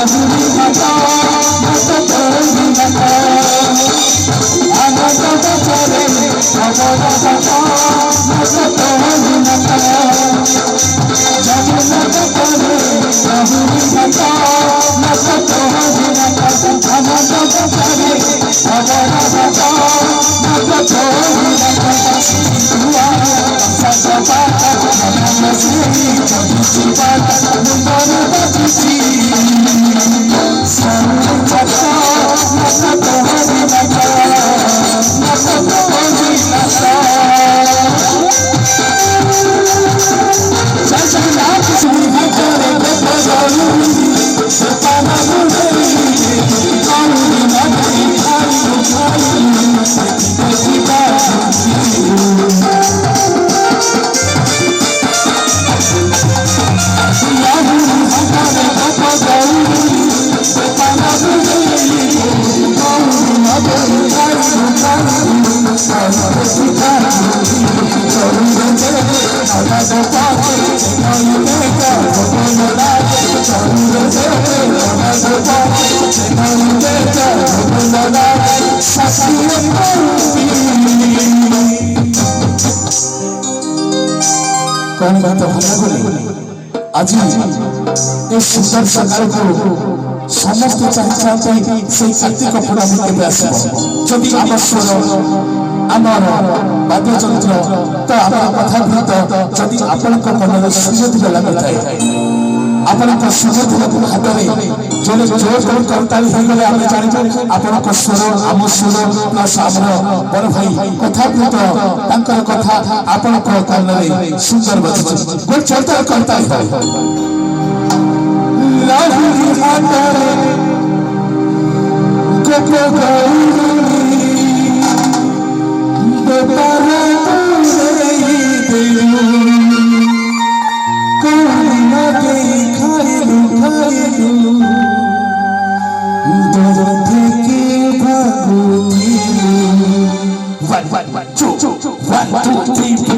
বাহুরি মাতা মাতা তোরি মাতা আনন্দ বছরে খবর মাতা মাতা তোরি মাতা জগন্নাথ করে বাহুরি মাতা মাতা তোরি মাতা আনন্দ বছরে খবর মাতা মাতা তোরি মাতা দুয়া সজবা নমস্তে জগতি পাতা নমর বাজছি সঞ্চতা মাতা তোরি মাতা মাতা তোরি মাতা জগন্নাথ শ্রী ভিতরে গোপগৌরী সপানা মুরলী গৌরী মাধুরী খাই খাই দেখি বাজছি कौन बात भाला बोले आज ये सुंदर सकाल को समस्त चाहते से कार्तिक पूर्णमी केबे आसब जदि आम स्वर आमर वाद्ययंत्र तो आम कथा भूत जदि आपण मन सुमधुर लगी थाए आपण सुमधुर हाथ में जो जोर जोर करताली हो गले आम जानू आपण स्वर आम स्वर प्लस आम बड़ भाई कथा भूत तांकर कथा आपण कान में सुंदर बजु गोल चलता करता है लाहुरी हाथरे गोपो गौरी गोपारा तोरे देलु कोई न देखाइलु खाइलु दूर থেকে ভাগুথিলু 1 2 3